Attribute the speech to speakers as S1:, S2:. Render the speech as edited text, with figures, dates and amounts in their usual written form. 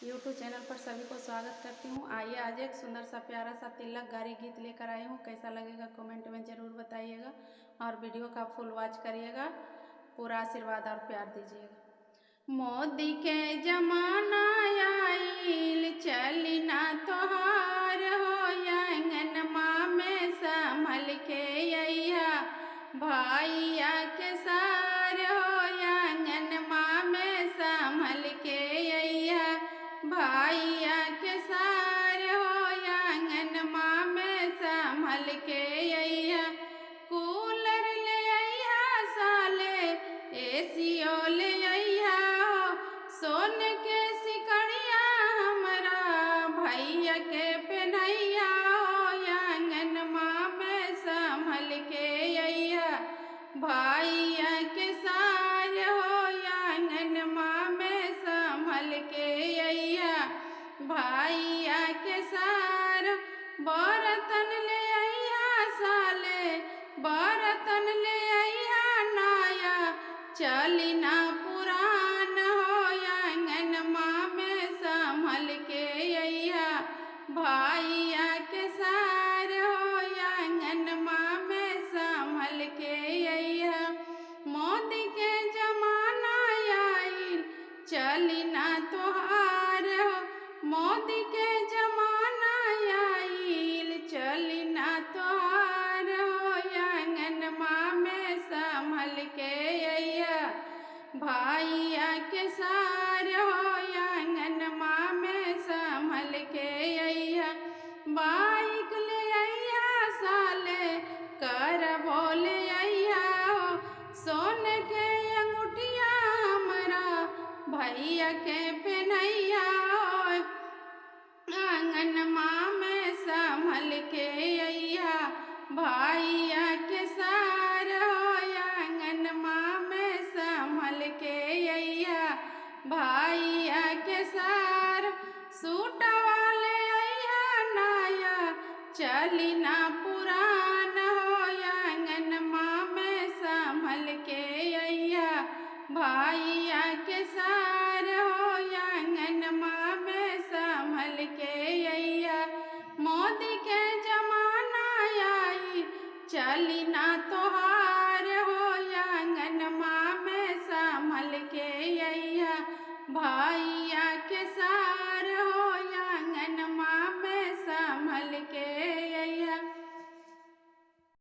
S1: YouTube channel पर सभी को स्वागत करती हूँ। आइए आज एक सुंदर सा प्यारा सा तिलक गारी गीत लेकर आई हूँ। कैसा लगेगा कमेंट में ज़रूर बताइएगा और वीडियो का फुल वॉच करिएगा। पूरा आशीर्वाद और प्यार दीजिएगा। मोदी के जमाना आइल चली ना तोहार हो आंगनमा में संभल के अइहा भैया के सार हो आंगनमा में संभल के अइहा भैया के सार हो आंगनमा में संभल के अइहा कूलर ले अइहा साले एसीओ ले अइहा हो सोन के सिकड़िया हमरा भैया के पेनैया हो आंगनमा में संभल के अइहा भैया के सार हो आंगनमा में संभल के अइहा भैया के सार बर्तन ले अइहा साले बर्तन ले अइहा नाया चली ना पुरान हो आंगनमा में संभल के अइहा भैया के सार हो आंगनमा में संभल के अइहा मोदी के जमाना आइल चली ना तोहार हो मोदी के जमाना आइल चली ना तोहार हो आंगनमा में संभल के अइहा भैया के सार हो आंगनमा में संभल के अइहा बाइक ले अइहा साले कर बोले अइहा हो सोन के अंगूठिया हमरा भैया के पेनैया हो आंगनमा में संभल के अइहा भैया के सार हो आंगनमा में संभल के अइहा भैया के सार सूटवा ले अइहा नाया चली ना पुरान हो आंगनमा में संभल के अइहा भैया के सार हो आंगनमा में संभल के अइहा मोदी के जमाना आई चली ना तोहार